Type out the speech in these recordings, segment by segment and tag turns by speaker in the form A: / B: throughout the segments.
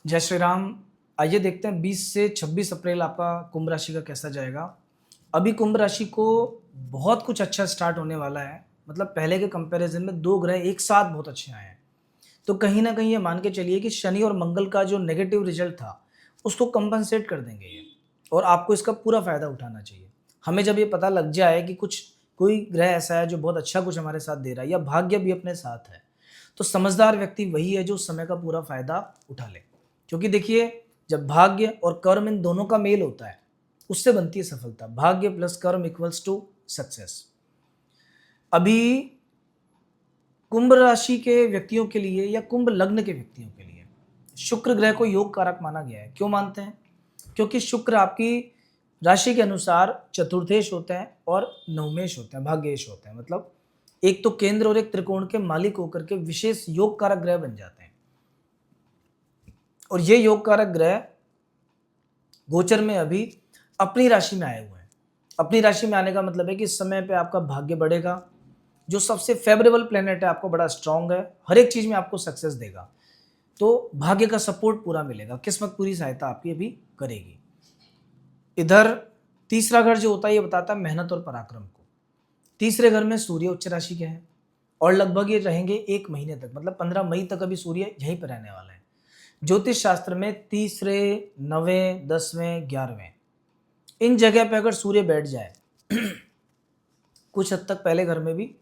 A: जय श्री राम। आइए देखते हैं 20 से 26 अप्रैल आपका कुंभ राशि का कैसा जाएगा। अभी कुंभ राशि को बहुत कुछ अच्छा स्टार्ट होने वाला है। मतलब पहले के कंपैरिजन में 2 ग्रह एक साथ बहुत अच्छे आए हैं। तो कहीं न कहीं ये मान के चलिए कि शनि और मंगल का जो नेगेटिव रिजल्ट था, उसको कंपनसेट कर देंगे ये और आपको इसका पूरा फ़ायदा उठाना चाहिए। हमें जब ये पता लग जाए कि कुछ कोई ग्रह ऐसा है जो बहुत अच्छा कुछ हमारे साथ दे रहा है या भाग्य भी अपने साथ है, तो समझदार व्यक्ति वही है जो उस समय का पूरा फ़ायदा उठा ले। क्योंकि देखिए, जब भाग्य और कर्म इन दोनों का मेल होता है, उससे बनती है सफलता। भाग्य प्लस कर्म इक्वल्स टू सक्सेस। अभी कुंभ राशि के व्यक्तियों के लिए या कुंभ लग्न के व्यक्तियों के लिए शुक्र ग्रह को योग कारक माना गया है। क्यों मानते हैं? क्योंकि शुक्र आपकी राशि के अनुसार चतुर्थेश होते हैं और नवमेश होते हैं, भाग्येश होते हैं। मतलब एक तो केंद्र और एक त्रिकोण के मालिक होकर के विशेष योग कारक ग्रह बन जाते हैं। और ये योग कारक ग्रह गोचर में अभी अपनी राशि में आए हुए हैं। अपनी राशि में आने का मतलब है कि इस समय पे आपका भाग्य बढ़ेगा। जो सबसे फेवरेबल प्लेनेट है आपको बड़ा स्ट्रांग है, हर एक चीज में आपको सक्सेस देगा। तो भाग्य का सपोर्ट पूरा मिलेगा, किस्मत पूरी सहायता आपकी अभी करेगी। इधर तीसरा घर जो होता है ये बताता है मेहनत और पराक्रम को। तीसरे घर में सूर्य उच्च राशि के हैं और लगभग ये रहेंगे 1 महीने तक, मतलब 15 मई तक अभी सूर्य यहीं पर रहने वाले हैं। ज्योतिष शास्त्र में तीसरे, नवें, 10वें, 11वें इन जगह पे अगर सूर्य बैठ जाए कुछ हद तक पहले घर में भी,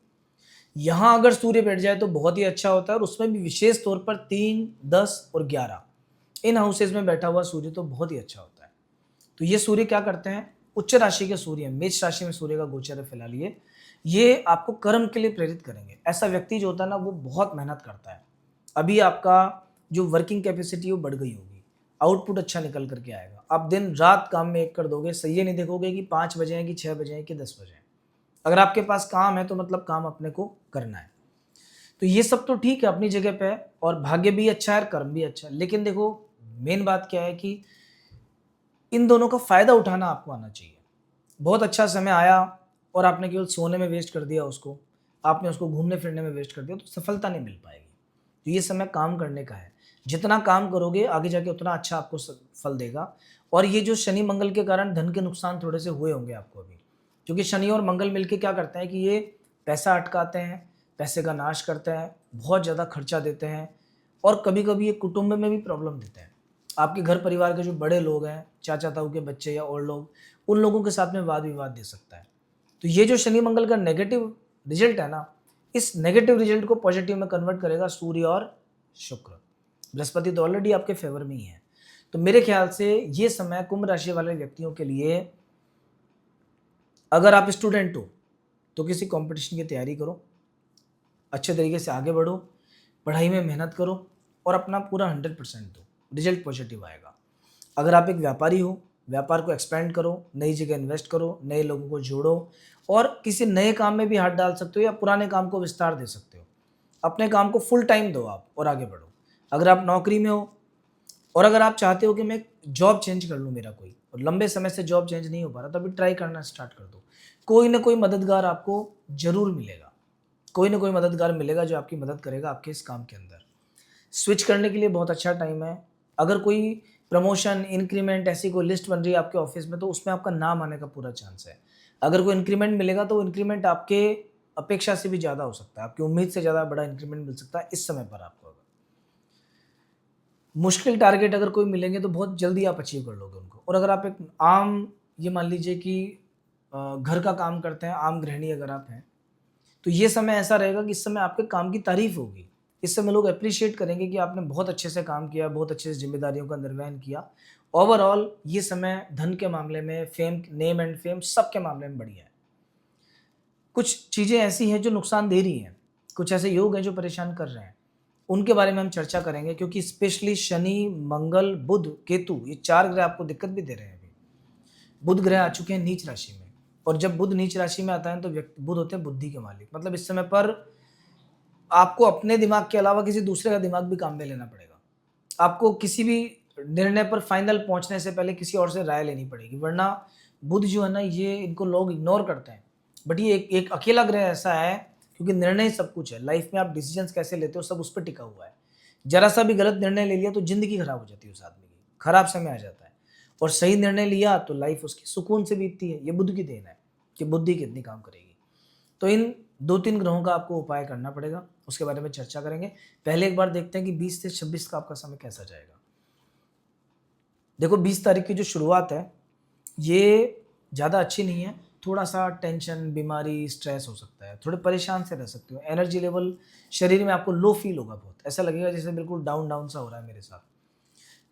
A: यहां अगर सूर्य बैठ जाए तो बहुत ही अच्छा होता है। और उसमें भी विशेष तौर पर 3, 10 और 11 इन हाउसेज में बैठा हुआ सूर्य तो बहुत ही अच्छा होता है। तो ये सूर्य क्या करते हैं? उच्च राशि के सूर्य, मेष राशि में सूर्य का गोचर है फिलहाल ये आपको कर्म के लिए प्रेरित करेंगे। ऐसा व्यक्ति जो होता है ना, वो बहुत मेहनत करता है। अभी आपका जो वर्किंग कैपेसिटी वो बढ़ गई होगी, आउटपुट अच्छा निकल करके आएगा। आप दिन रात काम में एक कर दोगे, सही ये नहीं देखोगे कि 5 बजे हैं कि 6 बजे हैं कि 10 बजे हैं। अगर आपके पास काम है तो मतलब काम अपने को करना है। तो ये सब तो ठीक है अपनी जगह पे है और भाग्य भी अच्छा है और कर्म भी अच्छा है। लेकिन देखो, मेन बात क्या है कि इन दोनों का फायदा उठाना आपको आना चाहिए। बहुत अच्छा समय आया और आपने केवल सोने में वेस्ट कर दिया उसको, आपने उसको घूमने फिरने में वेस्ट कर दिया, तो सफलता नहीं मिल पाएगी। तो ये समय काम करने का है। जितना काम करोगे आगे जाके उतना अच्छा आपको फल देगा। और ये जो शनि मंगल के कारण धन के नुकसान थोड़े से हुए होंगे आपको अभी, क्योंकि शनि और मंगल मिलके क्या करते हैं कि ये पैसा अटकाते हैं, पैसे का नाश करते हैं, बहुत ज़्यादा खर्चा देते हैं और कभी कभी ये कुटुंब में भी प्रॉब्लम देते हैं। आपके घर परिवार के जो बड़े लोग हैं, चाचा ताऊ के बच्चे या और लोग, उन लोगों के साथ में वाद विवाद दे सकता है। तो ये जो शनि मंगल का नेगेटिव रिजल्ट है ना, इस नेगेटिव रिजल्ट को पॉजिटिव में कन्वर्ट करेगा सूर्य और शुक्र। बृहस्पति तो ऑलरेडी आपके फेवर में ही है। तो मेरे ख्याल से ये समय कुंभ राशि वाले व्यक्तियों के लिए, अगर आप स्टूडेंट हो तो किसी कंपटीशन की तैयारी करो, अच्छे तरीके से आगे बढ़ो, पढ़ाई में मेहनत करो और अपना पूरा 100% दो, रिजल्ट पॉजिटिव आएगा। अगर आप एक व्यापारी हो, व्यापार को एक्सपेंड करो, नई जगह इन्वेस्ट करो, नए लोगों को जोड़ो और किसी नए काम में भी हाथ डाल सकते हो या पुराने काम को विस्तार दे सकते हो। अपने काम को फुल टाइम दो आप और आगे बढ़ो। अगर आप नौकरी में हो और अगर आप चाहते हो कि मैं जॉब चेंज कर लूँ मेरा कोई, और लंबे समय से जॉब चेंज नहीं हो पा रहा, तो अभी ट्राई करना स्टार्ट कर दो। कोई ना कोई मददगार आपको जरूर मिलेगा, कोई ना कोई मददगार मिलेगा जो आपकी मदद करेगा आपके इस काम के अंदर। स्विच करने के लिए बहुत अच्छा टाइम है। अगर कोई प्रमोशन, इंक्रीमेंट ऐसी कोई लिस्ट बन रही है आपके ऑफिस में, तो उसमें आपका नाम आने का पूरा चांस है। अगर कोई इंक्रीमेंट मिलेगा तो इंक्रीमेंट आपके अपेक्षा से भी ज़्यादा हो सकता है, आपकी उम्मीद से ज़्यादा बड़ा इंक्रीमेंट मिल सकता है इस समय पर आपको। अगर मुश्किल टारगेट अगर कोई मिलेंगे तो बहुत जल्दी आप अचीव कर लोगे उनको। और अगर आप एक आम, ये मान लीजिए कि घर का काम करते हैं, आम गृहिणी अगर आप हैं, तो ये समय ऐसा रहेगा कि इस समय आपके काम की तारीफ होगी। इस समय लोग एप्रिशिएट करेंगे कि आपने बहुत अच्छे से काम किया, बहुत अच्छे से जिम्मेदारियों का निर्वहन किया। ओवरऑल ये समय धन के मामले में, फेम, नेम एंड फेम, सबके मामले में बढ़िया है। कुछ चीज़ें ऐसी हैं जो नुकसान दे रही हैं, कुछ ऐसे योग हैं जो परेशान कर रहे हैं, उनके बारे में हम चर्चा करेंगे। क्योंकि स्पेशली शनि, मंगल, बुध, केतु, ये 4 ग्रह आपको दिक्कत भी दे रहे हैं अभी। बुध ग्रह आ चुके हैं नीच राशि में और जब बुध नीच राशि में आता है तो बुध होते हैं बुद्धि के मालिक। मतलब इस समय पर आपको अपने दिमाग के अलावा किसी दूसरे का दिमाग भी काम में लेना पड़ेगा। आपको किसी भी निर्णय पर फाइनल पहुंचने से पहले किसी और से राय लेनी पड़ेगी, वरना बुध जो है ना, ये इनको लोग इग्नोर करते हैं। बट ये एक अकेला ग्रह ऐसा है, क्योंकि निर्णय सब कुछ है लाइफ में, आप डिसीजंस कैसे लेते हो सब उस पर टिका हुआ है। जरा सा भी गलत निर्णय ले लिया तो ज़िंदगी खराब हो जाती है उस आदमी की, खराब समय आ जाता है। और सही निर्णय लिया तो लाइफ उसकी सुकून से बीतती है। ये बुध की देन है कि बुद्धि कितनी काम करेगी। तो इन 2-3 ग्रहों का आपको उपाय करना पड़ेगा, उसके बारे में चर्चा करेंगे। पहले एक बार देखते हैं कि 20 से 26 का आपका समय कैसा जाएगा। देखो 20 तारीख की जो शुरुआत है, ये ज़्यादा अच्छी नहीं है। थोड़ा-सा टेंशन, बीमारी, स्ट्रेस हो सकता है, थोड़े परेशान से रह सकते हो। एनर्जी लेवल शरीर में आपको लो फ़ील होगा बहुत, ऐसा लगेगा जैसे बिल्कुल डाउन डाउन सा हो रहा है मेरे साथ।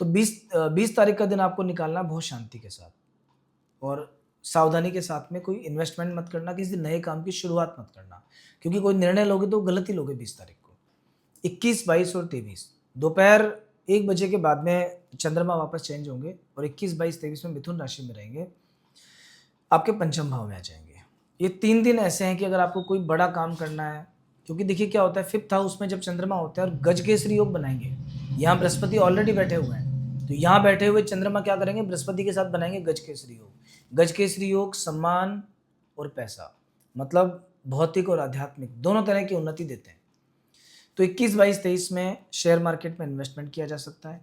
A: तो 20 तारीख का दिन आपको निकालना है बहुत शांति के साथ और सावधानी के साथ में। कोई इन्वेस्टमेंट मत करना, किसी नए काम की शुरुआत मत करना, क्योंकि कोई निर्णय लोगे तो गलत ही लोगे 20 तारीख को। 21, 22 और 23 दोपहर 1 बजे के बाद में चंद्रमा वापस चेंज होंगे और 21, 22, 23 में मिथुन राशि में रहेंगे, आपके पंचम भाव में आ जाएंगे। ये 3 दिन ऐसे हैं कि अगर आपको कोई बड़ा काम करना है, क्योंकि देखिए क्या होता है 5th हाउस में जब चंद्रमा होता है और गजकेसरी योग बनाएंगे, यहाँ बृहस्पति ऑलरेडी बैठे हुए हैं, तो यहाँ बैठे हुए चंद्रमा क्या करेंगे, बृहस्पति के साथ बनाएंगे गजकेसरी योग। गजकेसरी योग सम्मान और पैसा, मतलब भौतिक और आध्यात्मिक दोनों तरह की उन्नति देते हैं। तो 21, 22, 23 में शेयर मार्केट में इन्वेस्टमेंट किया जा सकता है,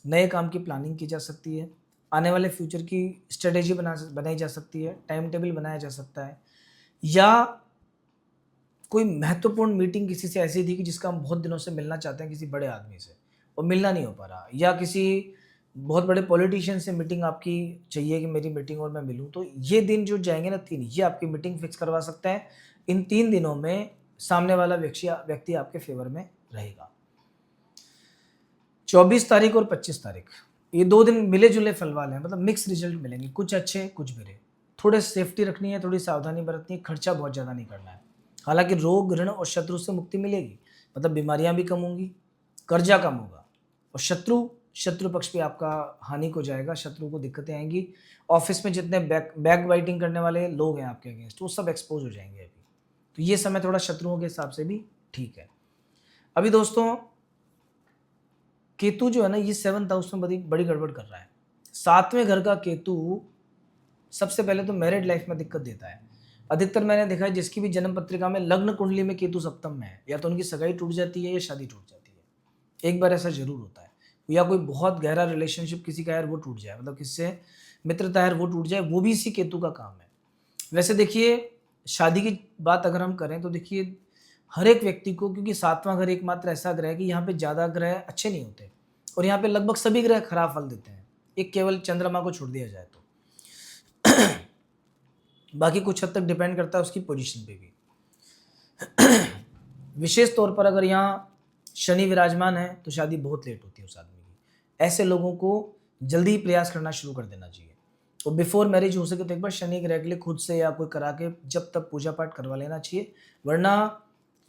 A: नए काम की प्लानिंग की जा सकती है, आने वाले फ्यूचर की स्ट्रेटेजी बनाई जा सकती है, टाइम टेबल बनाया जा सकता है, या कोई महत्वपूर्ण मीटिंग किसी से ऐसी थी कि जिसका हम बहुत दिनों से मिलना चाहते हैं किसी बड़े आदमी से और मिलना नहीं हो पा रहा, या किसी बहुत बड़े पॉलिटिशियन से मीटिंग आपकी चाहिए कि मेरी मीटिंग और मैं मिलूं, तो ये दिन जो जाएंगे ना 3, ये आपकी मीटिंग फिक्स करवा सकता है। इन 3 दिनों में सामने वाला व्यक्ति आपके फेवर में रहेगा। 24 तारीख और 25 तारीख ये 2 दिन मिले जुले फल वाले हैं, मतलब मिक्स रिजल्ट मिलेंगे, कुछ अच्छे कुछ बुरे। थोड़े सेफ्टी रखनी है, थोड़ी सावधानी बरतनी है, खर्चा बहुत ज़्यादा नहीं करना है। हालांकि रोग, ऋण और शत्रु से मुक्ति मिलेगी, मतलब बीमारियां भी कम होंगी, कर्जा कम होगा और शत्रु पक्ष भी आपका हानि को जाएगा, शत्रु को दिक्कतें आएंगी। ऑफिस में जितने बैक बाइटिंग करने वाले लोग हैं आपके अगेंस्ट, वो सब एक्सपोज हो जाएंगे अभी। तो ये समय थोड़ा शत्रुओं के हिसाब से भी ठीक है। अभी दोस्तों केतु जो है ना, ये 7th हाउस में बड़ी गड़बड़ कर रहा है। 7वें घर का केतु सबसे पहले तो मैरिड लाइफ में दिक्कत देता है। अधिकतर मैंने देखा है जिसकी भी जन्म पत्रिका में लग्न कुंडली में केतु सप्तम में है, या तो उनकी सगाई टूट जाती है या शादी टूट जाती है। एक बार ऐसा जरूर होता है, या कोई बहुत गहरा रिलेशनशिप किसी का है वो टूट जाए, मतलब किससे मित्रता है वो टूट जाए, वो भी इसी केतु का काम है। वैसे देखिए शादी की बात अगर हम करें तो देखिए हर एक व्यक्ति को, क्योंकि 7वां घर एकमात्र ऐसा ग्रह है कि यहाँ पे ज़्यादा ग्रह अच्छे नहीं होते और यहाँ पे लगभग सभी ग्रह खराब फल देते हैं, एक केवल चंद्रमा को छोड़ दिया जाए तो। बाकी कुछ हद तक डिपेंड करता है उसकी पोजीशन पे भी। विशेष तौर पर अगर यहाँ शनि विराजमान है तो शादी बहुत लेट होती है उस आदमी की। ऐसे लोगों को जल्दी ही प्रयास करना शुरू कर देना चाहिए, तो बिफोर मैरिज हो सके तो एक बार शनि ग्रह के लिए खुद से या कोई करा के जब तक पूजा पाठ करवा लेना चाहिए। वरना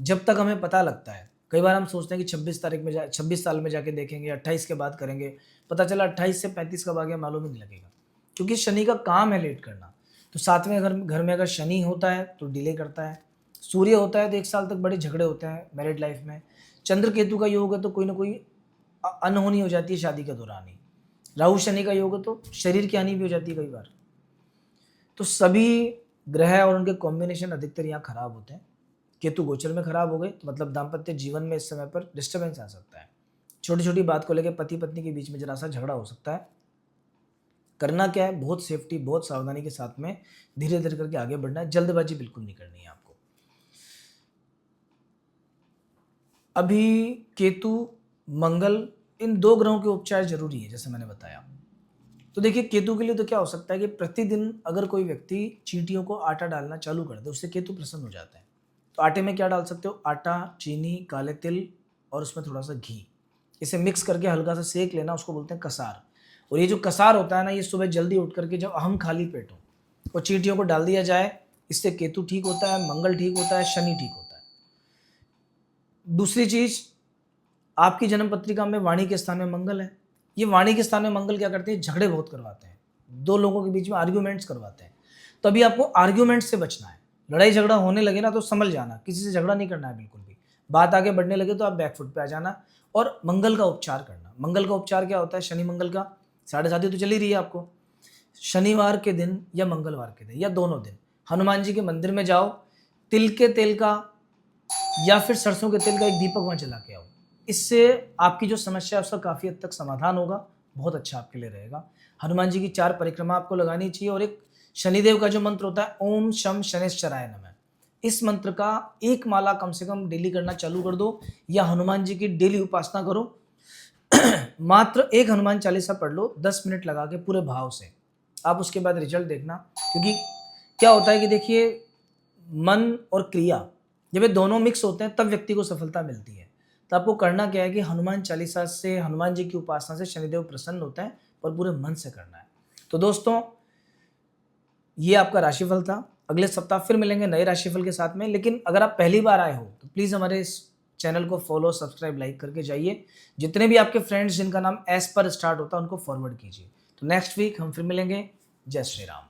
A: जब तक हमें पता लगता है, कई बार हम सोचते हैं कि 26 साल में जाके देखेंगे, 28 के बाद करेंगे, पता चला 28 से 35 कब आ गया मालूम ही नहीं लगेगा, क्योंकि शनि का काम है लेट करना। तो 7वें घर में अगर शनि होता है तो डिले करता है, सूर्य होता है तो 1 साल तक बड़े झगड़े होते हैं मैरिड लाइफ में, चंद्र केतु का योग है तो कोई ना कोई अनहोनी हो जाती है शादी के दौरान ही, राहु शनि का योग है तो शरीर की हानि भी हो जाती है कई बार। तो सभी ग्रह और उनके कॉम्बिनेशन अधिकतर यहाँ खराब होते हैं। केतु गोचर में खराब हो गए तो मतलब दाम्पत्य जीवन में इस समय पर डिस्टर्बेंस आ सकता है, छोटी छोटी बात को लेकर पति पत्नी के बीच में जरा सा झगड़ा हो सकता है। करना क्या है, बहुत सेफ्टी बहुत सावधानी के साथ में धीरे धीरे करके आगे बढ़ना है, जल्दबाजी बिल्कुल नहीं करनी है आपको। अभी केतु मंगल इन 2 ग्रहों के उपचार जरूरी है जैसे मैंने बताया। तो देखिए केतु के लिए तो क्या हो सकता है कि प्रतिदिन अगर कोई व्यक्ति चींटियों को आटा डालना चालू कर दे, उससे केतु प्रसन्न हो जाता है। तो आटे में क्या डाल सकते हो, आटा, चीनी, काले तिल और उसमें थोड़ा सा घी, इसे मिक्स करके हल्का सा सेक लेना, उसको बोलते हैं कसार। और ये जो कसार होता है ना, ये सुबह जल्दी उठ करके जब हम खाली पेट हो और चींटियों को डाल दिया जाए, इससे केतु ठीक होता है, मंगल ठीक होता है, शनि ठीक होता है। दूसरी चीज, आपकी जन्म पत्रिका में वाणी के स्थान में मंगल है। ये वाणी के स्थान में मंगल क्या करते हैं, झगड़े बहुत करवाते हैं, 2 लोगों के बीच में आर्ग्यूमेंट्स करवाते हैं। तो अभी आपको आर्ग्यूमेंट्स से बचना है। लड़ाई झगड़ा होने लगे ना तो संभल जाना, किसी से झगड़ा नहीं करना है बिल्कुल भी। बात आगे बढ़ने लगे तो आप बैकफुट पे आ जाना और मंगल का उपचार करना। मंगल का उपचार क्या होता है, शनि मंगल का 7.5 तो चल ही रही है आपको। शनिवार के दिन या मंगलवार के दिन या दोनों दिन हनुमान जी के मंदिर में जाओ, तिल के तेल का या फिर सरसों के तेल का एक दीपक वहां जला के आओ। इससे आपकी जो समस्या है उसका काफ़ी हद तक समाधान होगा, बहुत अच्छा आपके लिए रहेगा। हनुमान जी की 4 परिक्रमा आपको लगानी चाहिए और एक शनिदेव का जो मंत्र होता है ओम शम शनैश्चराय नमः, इस मंत्र का एक माला कम से कम डेली करना चालू कर दो या हनुमान जी की डेली उपासना करो। मात्र एक हनुमान चालीसा पढ़ लो 10 मिनट लगा के पूरे भाव से, आप उसके बाद रिजल्ट देखना। क्योंकि क्या होता है कि देखिए मन और क्रिया जब ये दोनों मिक्स होते हैं तब व्यक्ति को सफलता मिलती है। तो आपको करना क्या है कि हनुमान चालीसा से, हनुमान जी की उपासना से शनिदेव प्रसन्न होता है और पूरे मन से करना है। तो दोस्तों ये आपका राशिफल था। अगले सप्ताह फिर मिलेंगे नए राशिफल के साथ में। लेकिन अगर आप पहली बार आए हो तो प्लीज़ हमारे इस चैनल को फॉलो, सब्सक्राइब, लाइक करके जाइए। जितने भी आपके फ्रेंड्स जिनका नाम एस पर स्टार्ट होता है उनको फॉरवर्ड कीजिए। तो नेक्स्ट वीक हम फिर मिलेंगे। जय श्री राम।